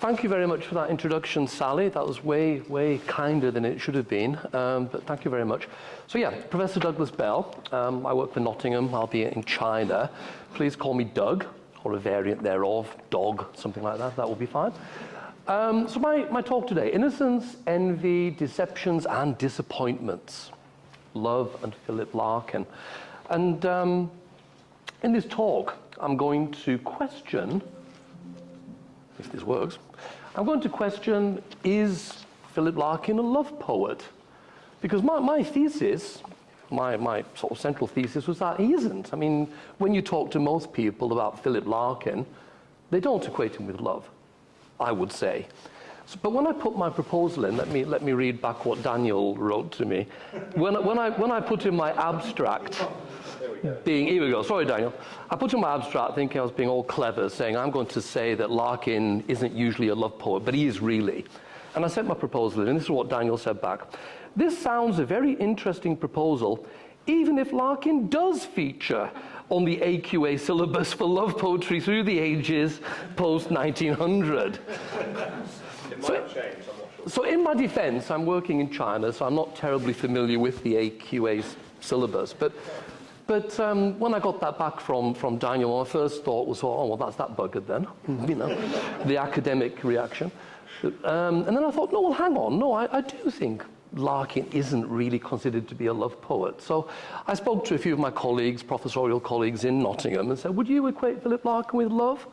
Thank you very much for that introduction, Sally. That was way, way kinder than it should have been, but thank you very much. So yeah, Professor Douglas Bell. I work for Nottingham. I'll be in China. Please call me Doug, or a variant thereof, Dog, something like that. That will be fine. So my talk today, Innocence, Envy, Deceptions, and Disappointments. Love and Philip Larkin. And in this talk, I'm going to question, if this works, I'm going to question, is Philip Larkin a love poet? Because my thesis, my sort of central thesis was that he isn't. I mean, when you talk to most people about Philip Larkin, they don't equate him with love, I would say. So, but when I put my proposal in, let me read back what Daniel wrote to me. When I put in my abstract, here we go, sorry Daniel. I put in my abstract thinking I was being all clever, saying I'm going to say that Larkin isn't usually a love poet, but he is really. And I sent my proposal in, and this is what Daniel said back. This sounds a very interesting proposal, even if Larkin does feature on the AQA syllabus for love poetry through the ages post-1900. So in my defense, I'm working in China, so I'm not terribly familiar with the AQA syllabus. But when I got that back from Daniel, my first thought was, oh, well, that's that buggered then, you know, the academic reaction. And then I thought, no, well, hang on. No, I do think Larkin isn't really considered to be a love poet. So I spoke to a few of my colleagues, professorial colleagues in Nottingham, and said, would you equate Philip Larkin with love?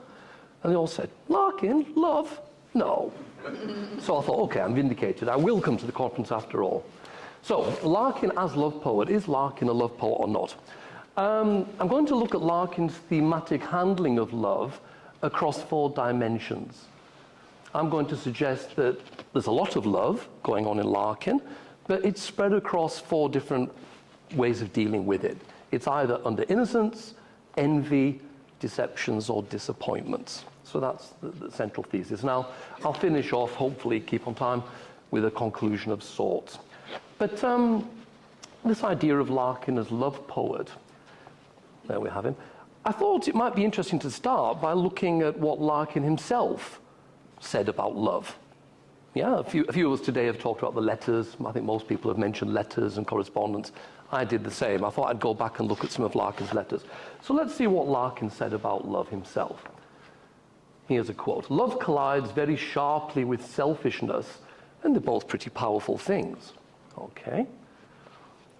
And they all said, Larkin? Love? No. So I thought, okay, I'm vindicated. I will come to the conference after all. So Larkin as love poet, is Larkin a love poet or not? I'm going to look at Larkin's thematic handling of love across 4 dimensions. I'm going to suggest that there's a lot of love going on in Larkin, but it's spread across 4 different ways of dealing with it. It's either under innocence, envy, deceptions, or disappointments. So that's the central thesis. Now, I'll finish off, hopefully keep on time, with a conclusion of sorts. But this idea of Larkin as love poet, there we have him. I thought it might be interesting to start by looking at what Larkin himself said about love. Yeah, a few of us today have talked about the letters. I think most people have mentioned letters and correspondence. I did the same. I thought I'd go back and look at some of Larkin's letters. So let's see what Larkin said about love himself. Here's a quote. Love collides very sharply with selfishness, and they're both pretty powerful things. Okay.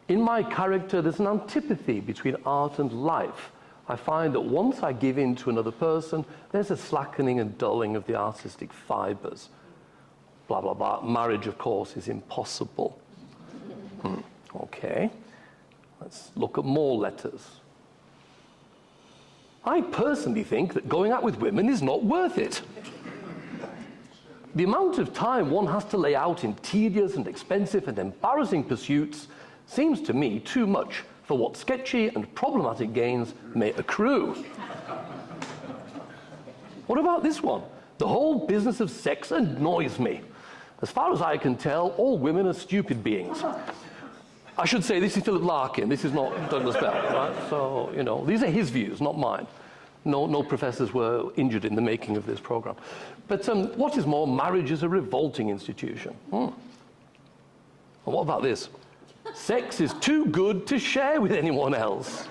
In my character, there's an antipathy between art and life. I find that once I give in to another person, there's a slackening and dulling of the artistic fibers. Blah, blah, blah. Marriage, of course, is impossible. Okay. Let's look at more letters. I personally think that going out with women is not worth it. The amount of time one has to lay out in tedious and expensive and embarrassing pursuits seems to me too much for what sketchy and problematic gains may accrue. What about this one? The whole business of sex annoys me. As far as I can tell, all women are stupid beings. I should say this is Philip Larkin, this is not Douglas Bell, right? So, you know, these are his views, not mine. No professors were injured in the making of this program. But what is more, marriage is a revolting institution. Well, what about this? Sex is too good to share with anyone else.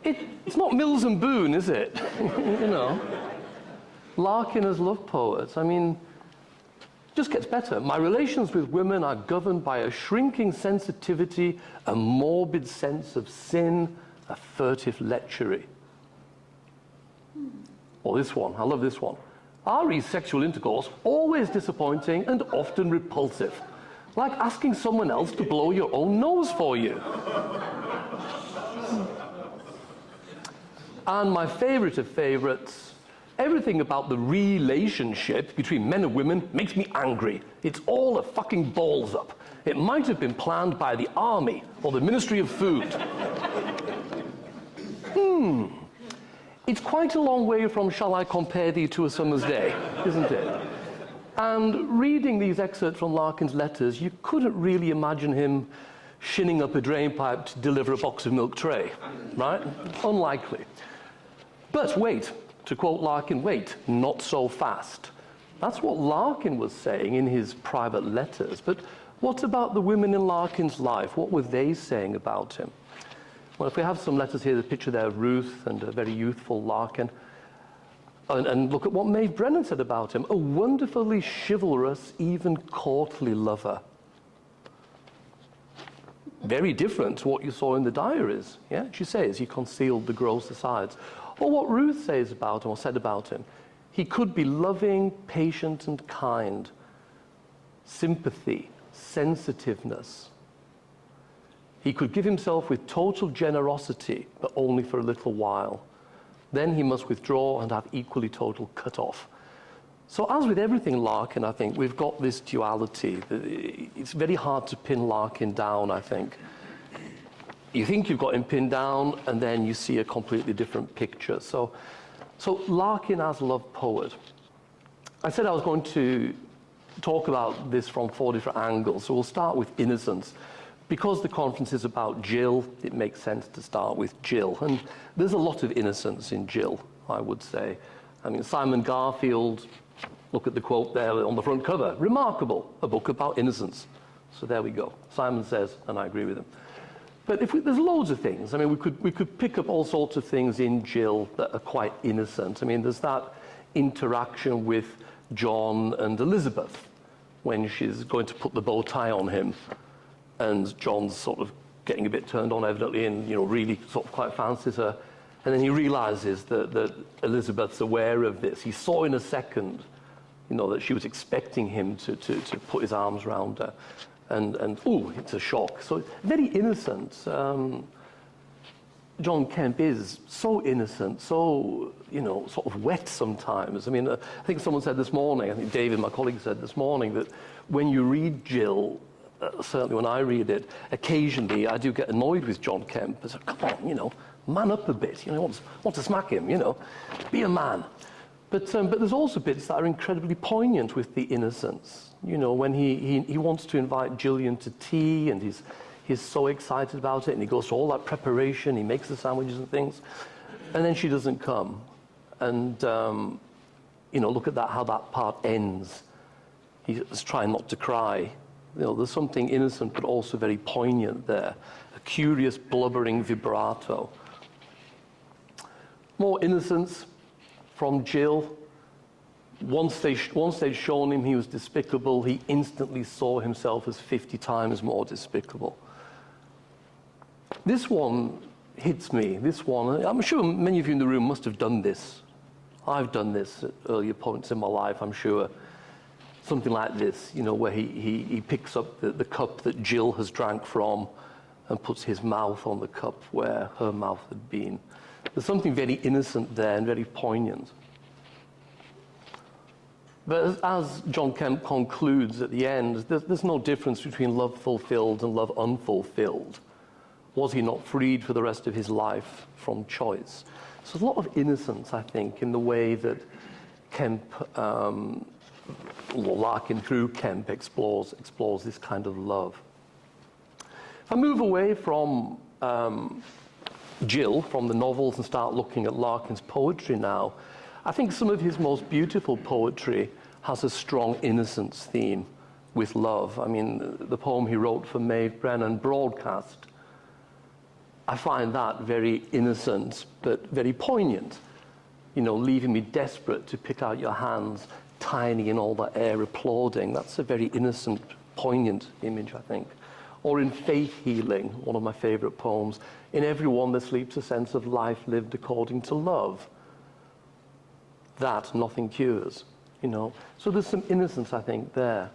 It's not Mills and Boon, is it? You know. Larkin as love poets, I mean, just gets better. My relations with women are governed by a shrinking sensitivity, a morbid sense of sin, a furtive lechery. Or this one, I love this one. RE's sexual intercourse, always disappointing and often repulsive. Like asking someone else to blow your own nose for you. And my favorite of favorites, everything about the relationship between men and women makes me angry. It's all a fucking balls up. It might have been planned by the army or the Ministry of Food. It's quite a long way from shall I compare thee to a summer's day, isn't it? And reading these excerpts from Larkin's letters, you couldn't really imagine him shinning up a drain pipe to deliver a box of milk tray, right? Unlikely. But wait, To quote Larkin, wait, not so fast. That's what Larkin was saying in his private letters. But what about the women in Larkin's life? What were they saying about him? Well, if we have some letters here, the picture there of Ruth and a very youthful Larkin. And look at what Maeve Brennan said about him. A wonderfully chivalrous, even courtly lover. Very different to what you saw in the diaries. Yeah, she says he concealed the grosser sides. Or what Ruth says about him, or said about him. He could be loving, patient, and kind. Sympathy, sensitiveness. He could give himself with total generosity, but only for a little while. Then he must withdraw and have equally total cut-off. So as with everything Larkin, I think, we've got this duality. It's very hard to pin Larkin down, I think. You think you've got him pinned down, and then you see a completely different picture. So Larkin as love poet. I said I was going to talk about this from 4 different angles. So we'll start with Innocence. Because the conference is about Jill, it makes sense to start with Jill. And there's a lot of innocence in Jill, I would say. I mean, Simon Garfield, look at the quote there on the front cover. Remarkable, a book about innocence. So there we go. Simon says, and I agree with him. But there's loads of things. I mean, we could pick up all sorts of things in Jill that are quite innocent. I mean, there's that interaction with John and Elizabeth when she's going to put the bow tie on him. And John's sort of getting a bit turned on, evidently, and really sort of quite fancies her. And then he realizes that Elizabeth's aware of this. He saw in a second, that she was expecting him to put his arms around her. And ooh, it's a shock. So very innocent. John Kemp is so innocent, so, sort of wet sometimes. I mean, I think someone said this morning, I think David, my colleague, said this morning, that when you read Jill, certainly when I read it, occasionally I do get annoyed with John Kemp. I say, come on, man up a bit. Want to smack him, be a man. But there's also bits that are incredibly poignant with the innocence. When he wants to invite Gillian to tea, and he's so excited about it, and he goes through all that preparation, he makes the sandwiches and things, and then she doesn't come. And, look at that, how that part ends. He's trying not to cry. There's something innocent but also very poignant there. A curious, blubbering vibrato. More innocence from Jill. Once they'd shown him he was despicable, he instantly saw himself as 50 times more despicable. This one hits me. This one, I'm sure many of you in the room must have done this. I've done this at earlier points in my life, I'm sure. Something like this, where he picks up the cup that Jill has drank from and puts his mouth on the cup where her mouth had been. There's something very innocent there and very poignant. But as John Kemp concludes at the end, there's no difference between love fulfilled and love unfulfilled. Was he not freed for the rest of his life from choice? So there's a lot of innocence, I think, in the way that Kemp... Larkin through Kemp explores this kind of love. If I move away from Jill, from the novels, and start looking at Larkin's poetry now, I think some of his most beautiful poetry has a strong innocence theme with love. I mean, the poem he wrote for Maeve Brennan, Broadcast, I find that very innocent but very poignant, leaving me desperate to pick out your hands, tiny in all that air, applauding. That's a very innocent, poignant image, I think. Or in Faith Healing, one of my favorite poems, in everyone there sleeps a sense of life lived according to love. That nothing cures, So there's some innocence, I think, there.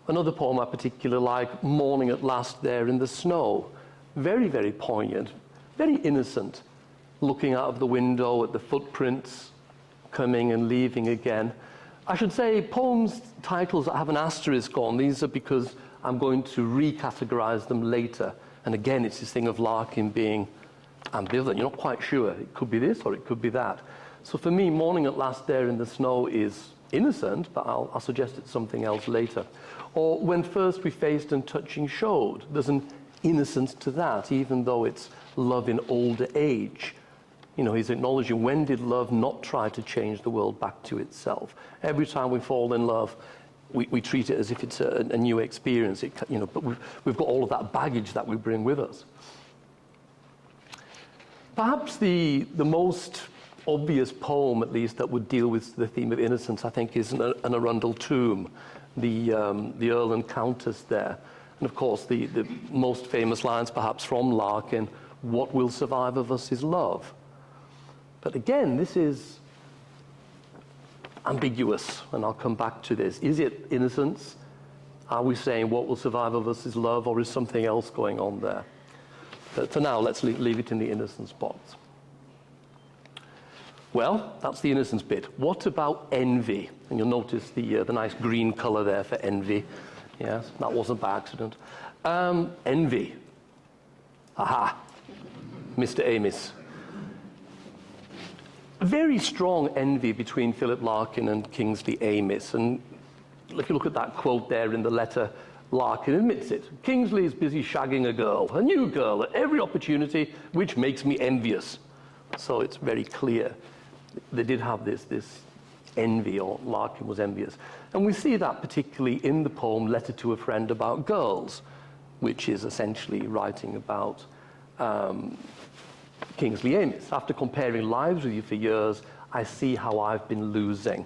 Another poem I particularly like, Morning at Last There in the Snow. Very, very poignant, very innocent, looking out of the window at the footprints, coming and leaving again. I should say poems titles that have an asterisk on, these are because I'm going to recategorize them later. And again, it's this thing of Larkin being ambivalent. You're not quite sure. It could be this or it could be that. So for me, Morning at Last There in the Snow is innocent, but I'll suggest it's something else later. Or When First We Faced and Touching Showed. There's an innocence to that, even though it's love in older age. You know, he's acknowledging, when did love not try to change the world back to itself? Every time we fall in love, we treat it as if it's a new experience. You know, but we've got all of that baggage that we bring with us. Perhaps the most obvious poem, at least, that would deal with the theme of innocence, I think, is an Arundel Tomb, the Earl and Countess there. And of course, the most famous lines, perhaps, from Larkin, "What will survive of us is love." But again, this is ambiguous, and I'll come back to this. Is it innocence? Are we saying what will survive of us is love, or is something else going on there? But for now, let's leave it in the innocence box. Well, that's the innocence bit. What about envy? And you'll notice the nice green color there for envy. Yes, that wasn't by accident. Envy. Aha, Mr. Amis. Very strong envy between Philip Larkin and Kingsley Amis. And if you look at that quote there in the letter, Larkin admits it. Kingsley is busy shagging a new girl, at every opportunity, which makes me envious. So it's very clear. They did have this envy, or Larkin was envious. And we see that particularly in the poem Letter to a Friend About Girls, which is essentially writing about Kingsley Amis. After comparing lives with you for years, I see how I've been losing.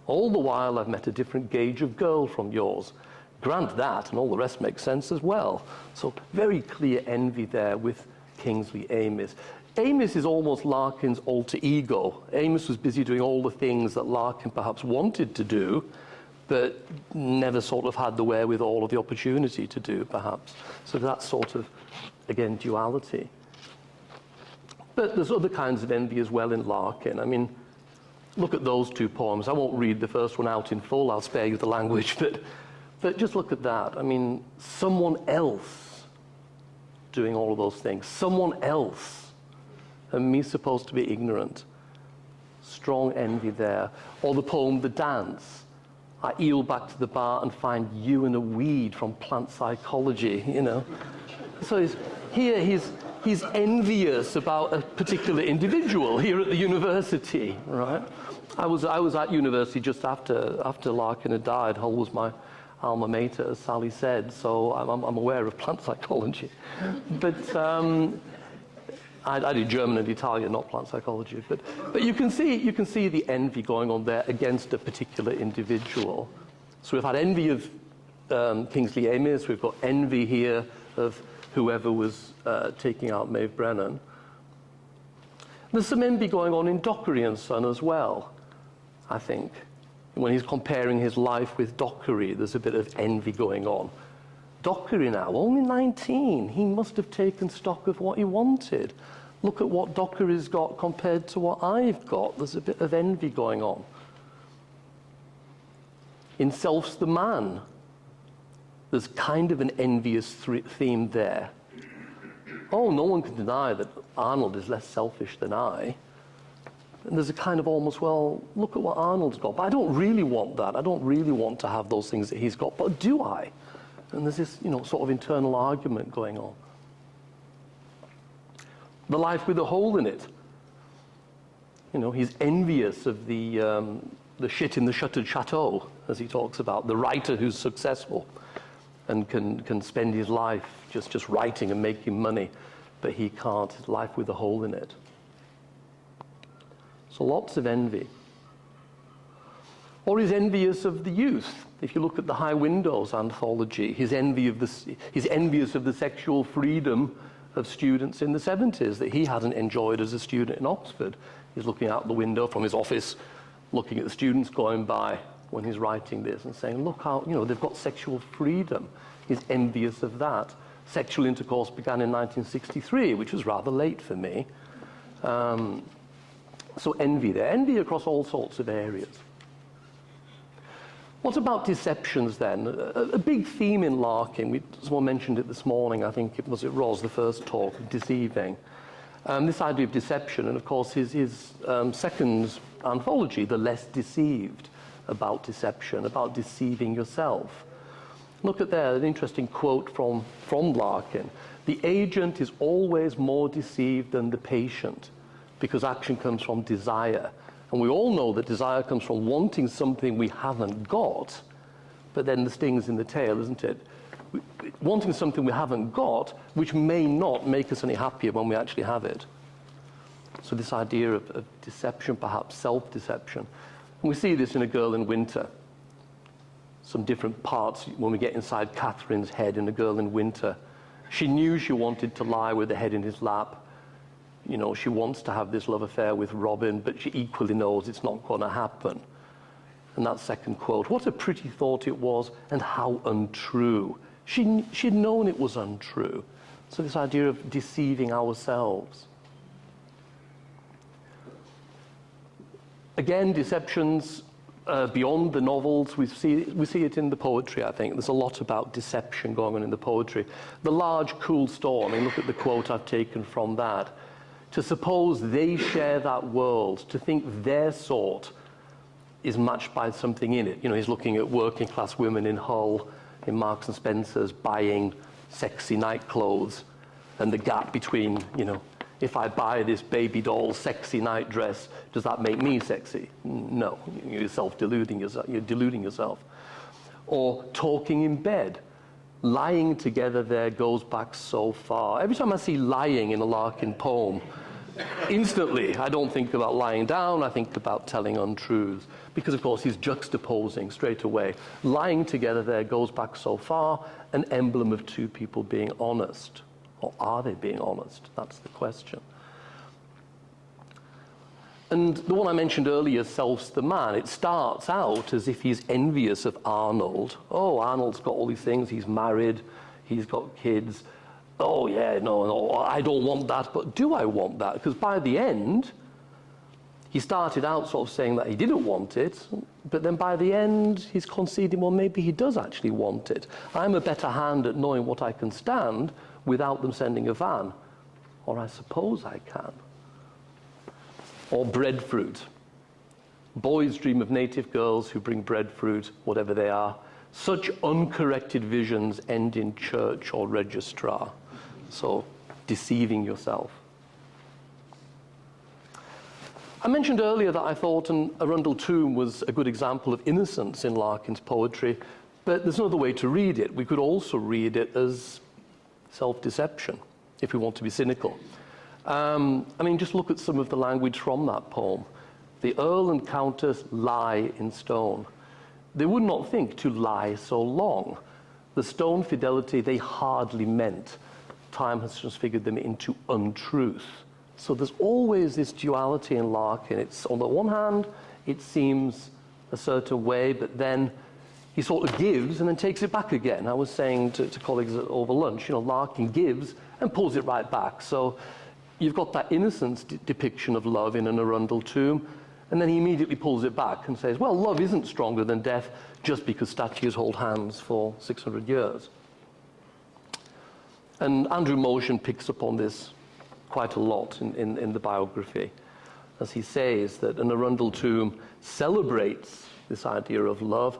All the while I've met a different gauge of girl from yours. Grant that, and all the rest makes sense as well. So very clear envy there with Kingsley Amis. Amis is almost Larkin's alter ego. Amis was busy doing all the things that Larkin perhaps wanted to do, but never sort of had the wherewithal or the opportunity to do, perhaps. So that sort of, again, duality. But there's other kinds of envy as well in Larkin. I mean, look at those two poems. I won't read the first one out in full. I'll spare you the language, but just look at that. I mean, someone else doing all of those things. Someone else. And me supposed to be ignorant. Strong envy there. Or the poem, The Dance. I eel back to the bar and find you in a weed from plant psychology, you know. So he's envious about a particular individual here at the university, right? I was at university just after Larkin had died. Hull was my alma mater, as Sally said, so I'm aware of plant psychology. But I did German and Italian, not plant psychology. But you can see the envy going on there against a particular individual. So we've had envy of Kingsley Amis. We've got envy here of whoever was taking out Maeve Brennan. There's some envy going on in Dockery and Son as well, I think. When he's comparing his life with Dockery, there's a bit of envy going on. Dockery now, only 19. He must have taken stock of what he wanted. Look at what Dockery's got compared to what I've got. There's a bit of envy going on. In Self's the Man, there's kind of an envious theme there. Oh, no one can deny that Arnold is less selfish than I. And there's a kind of almost, well, look at what Arnold's got. But I don't really want that. I don't really want to have those things that he's got. But do I? And there's this, sort of internal argument going on. The Life with a Hole in It. He's envious of the shit in the shuttered chateau, as he talks about, the writer who's successful and can spend his life just writing and making money, but he can't. His life with a hole in it. So lots of envy. Or he's envious of the youth. If you look at the High Windows anthology, he's envious of the sexual freedom of students in the 70s that he hadn't enjoyed as a student in Oxford. He's looking out the window from his office, looking at the students going by when he's writing this and saying, look how, they've got sexual freedom. He's envious of that. Sexual intercourse began in 1963, which was rather late for me. So envy there. Envy across all sorts of areas. What about deceptions then? A big theme in Larkin, someone mentioned it this morning, I think it was the first talk, deceiving. This idea of deception, and of course his second anthology, The Less Deceived, about deception, about deceiving yourself. Look at there, an interesting quote from Larkin. The agent is always more deceived than the patient. because action comes from desire. And we all know that desire comes from wanting something we haven't got, but then the sting's in the tail, isn't it? Wanting something we haven't got, which may not make us any happier when we actually have it. So this idea of deception, perhaps self-deception. And we see this in A Girl in Winter. Some different parts when we get inside Catherine's head in A Girl in Winter. She knew she wanted to lie with the head in his lap. You know, she wants to have this love affair with Robin, but she equally knows it's not going to happen. And that second quote, what a pretty thought it was, and how untrue. She'd known it was untrue. So this idea of deceiving ourselves. Again, deceptions beyond the novels, we see it in the poetry, I think. There's a lot about deception going on in the poetry. The large, cool storm, and look at the quote I've taken from that. To suppose they share that world, to think their sort is matched by something in it. You know, he's looking at working class women in Hull, in Marks and Spencer's, buying sexy night clothes, and the gap between, you know, if I buy this baby doll sexy night dress, does that make me sexy? No, you're self-deluding yourself. You're deluding yourself. Or talking in bed. Lying together there goes back so far. Every time I see lying in a Larkin poem, instantly I don't think about lying down, I think about telling untruths. Because of course he's juxtaposing straight away. Lying together there goes back so far, an emblem of two people being honest. Or are they being honest? That's the question. And the one I mentioned earlier, Self's the Man, it starts out as if he's envious of Arnold. Oh, Arnold's got all these things, he's married, he's got kids. Oh yeah, no, I don't want that, but do I want that? Because by the end, he started out sort of saying that he didn't want it, but then by the end, he's conceding, well, maybe he does actually want it. I'm a better hand at knowing what I can stand without them sending a van. Or I suppose I can. Or breadfruit. Boys dream of native girls who bring breadfruit, whatever they are. Such uncorrected visions end in church or registrar. So, deceiving yourself. I mentioned earlier that I thought Arundel Tomb was a good example of innocence in Larkin's poetry, but there's another way to read it. We could also read it as self-deception, if we want to be cynical. I mean, just look at some of the language from that poem. The Earl and Countess lie in stone. They would not think to lie so long. The stone fidelity they hardly meant. Time has transfigured them into untruth. So there's always this duality in Larkin. It's, on the one hand, it seems a certain way, but then he sort of gives and then takes it back again. I was saying to colleagues over lunch, you know, Larkin gives and pulls it right back. So you've got that innocence depiction of love in an Arundel Tomb, and then he immediately pulls it back and says, well, love isn't stronger than death just because statues hold hands for 600 years. And Andrew Motion picks up on this quite a lot in the biography, as he says that an Arundel Tomb celebrates this idea of love,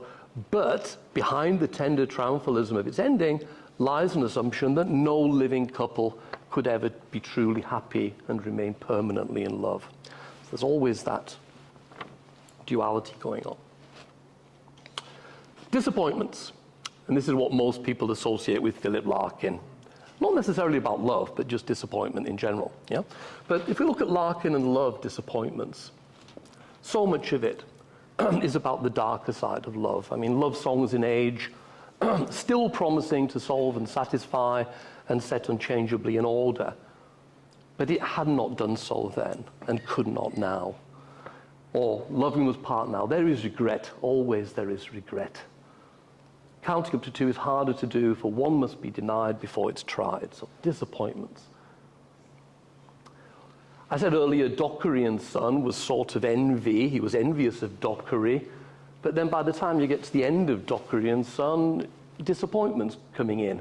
but behind the tender triumphalism of its ending lies an assumption that no living couple could ever be truly happy and remain permanently in love. So there's always that duality going on. Disappointments. And this is what most people associate with Philip Larkin. Not necessarily about love, but just disappointment in general. Yeah? But if we look at Larkin and love disappointments, so much of it is about the darker side of love. I mean, love songs in age, still promising to solve and satisfy and set unchangeably in order. But it had not done so then, and could not now. Or loving was part now. There is regret, always there is regret. Counting up to 2 is harder to do, for one must be denied before it's tried. So disappointments. I said earlier, Dockery and Son was sort of envy. He was envious of Dockery. But then by the time you get to the end of Dockery and Son, disappointment's coming in.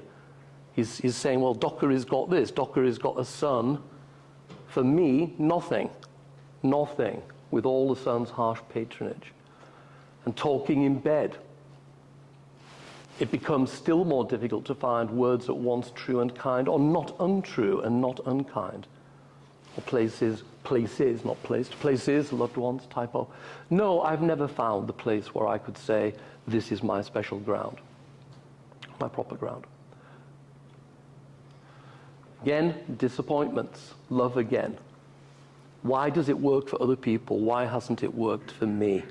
He's saying, well, Dockery's got this. Dockery's got a son. For me, nothing. Nothing, with all the son's harsh patronage. And talking in bed. It becomes still more difficult to find words at once true and kind, or not untrue and not unkind. or places, not placed, places, loved ones, typo. No, I've never found the place where I could say, this is my special ground, my proper ground. Again, disappointments, love again. Why does it work for other people? Why hasn't it worked for me?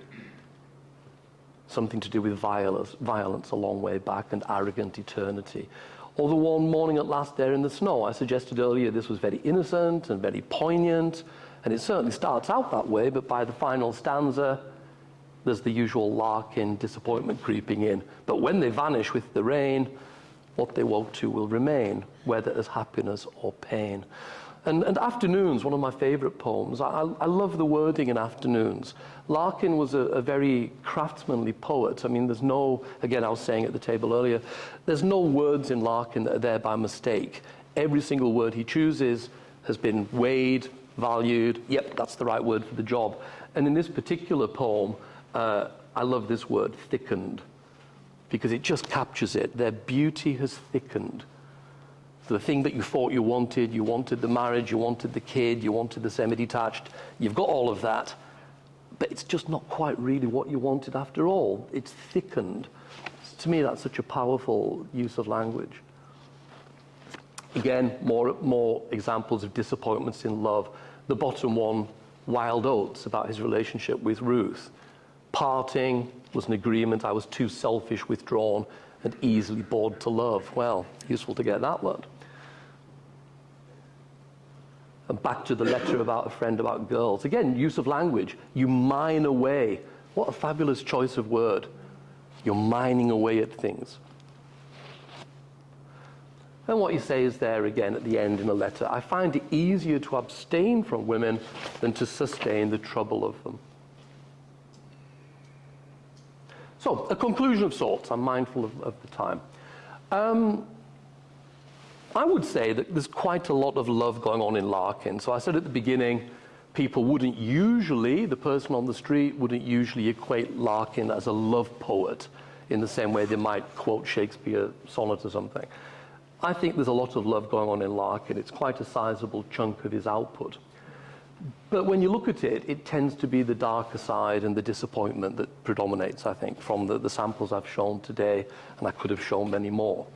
Something to do with violence a long way back and arrogant eternity. Or the one morning at last there in the snow. I suggested earlier this was very innocent and very poignant, and it certainly starts out that way, but by the final stanza, there's the usual Larkin disappointment creeping in. But when they vanish with the rain, what they woke to will remain, whether as happiness or pain. And Afternoons, one of my favorite poems. I love the wording in Afternoons. Larkin was a very craftsmanly poet. I mean, there's no, again, I was saying at the table earlier, there's no words in Larkin that are there by mistake. Every single word he chooses has been weighed, valued. Yep, that's the right word for the job. And in this particular poem, I love this word, thickened, because it just captures it. Their beauty has thickened. So the thing that you thought you wanted the marriage, you wanted the kid, you wanted the semi-detached, you've got all of that, but it's just not quite really what you wanted after all. It's thickened. To me, that's such a powerful use of language. Again, more examples of disappointments in love. The bottom one, Wild Oats, about his relationship with Ruth. Parting was an agreement. I was too selfish, withdrawn, and easily bored to love. Well, useful to get that word. And back to the letter about a friend about girls. Again, use of language. You mine away. What a fabulous choice of word. You're mining away at things. And what you say is there again at the end in a letter. I find it easier to abstain from women than to sustain the trouble of them. So, a conclusion of sorts. I'm mindful of the time. I would say that there's quite a lot of love going on in Larkin. So I said at the beginning, people wouldn't usually, the person on the street wouldn't usually equate Larkin as a love poet in the same way they might quote Shakespeare sonnet or something. I think there's a lot of love going on in Larkin. It's quite a sizable chunk of his output. But when you look at it, it tends to be the darker side and the disappointment that predominates, I think, from the samples I've shown today, and I could have shown many more.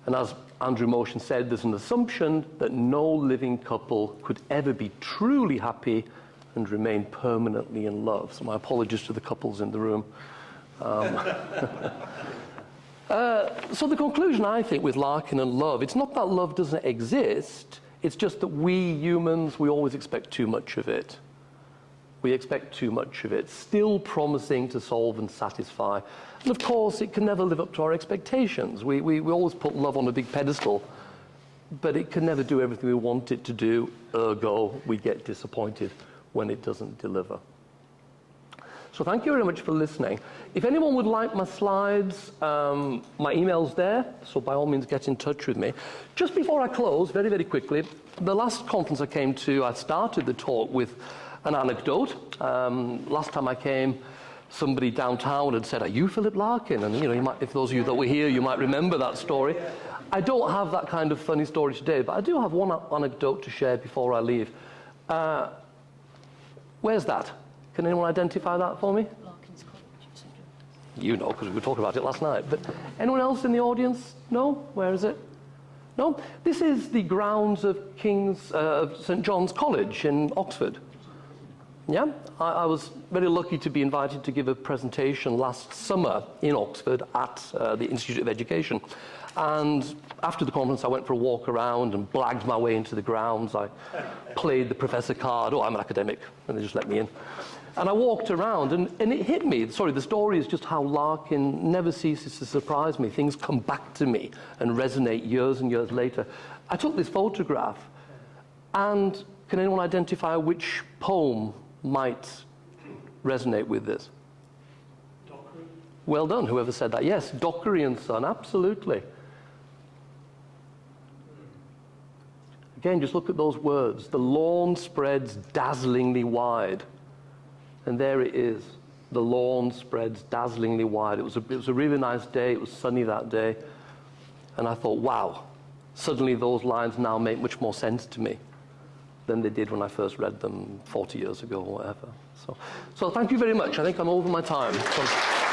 And as Andrew Motion said, there's an assumption that no living couple could ever be truly happy and remain permanently in love. So my apologies to the couples in the room. So the conclusion, I think, with Larkin and love, it's not that love doesn't exist, it's just that we humans, we always expect too much of it. We expect too much of it, still promising to solve and satisfy. And of course, it can never live up to our expectations. We always put love on a big pedestal, but it can never do everything we want it to do, ergo, we get disappointed when it doesn't deliver. So thank you very much for listening. If anyone would like my slides, my email's there, so by all means get in touch with me. Just before I close, very, very quickly, the last conference I came to, I started the talk with an anecdote. Last time I came, somebody downtown had said, "Are you Philip Larkin?" And you might, if those of you that were here, you might remember that story. I don't have that kind of funny story today, but I do have one anecdote to share before I leave. Where's that? Can anyone identify that for me? Larkin's College. You know, because we were talking about it last night. But anyone else in the audience? No? Where is it? No? This is the grounds of St. John's College in Oxford. Yeah? I was very lucky to be invited to give a presentation last summer in Oxford at the Institute of Education. And after the conference, I went for a walk around and blagged my way into the grounds. I played the professor card. Oh, I'm an academic. And they just let me in. And I walked around, and it hit me. Sorry, the story is just how Larkin never ceases to surprise me. Things come back to me and resonate years and years later. I took this photograph, and can anyone identify which poem might resonate with this? Dockery. Well done, whoever said that. Yes, Dockery and Son, absolutely. Again, just look at those words. The lawn spreads dazzlingly wide. And there it is. The lawn spreads dazzlingly wide. It was a really nice day. It was sunny that day. And I thought, wow, suddenly those lines now make much more sense to me than they did when I first read them 40 years ago or whatever. So thank you very much. I think I'm over my time. So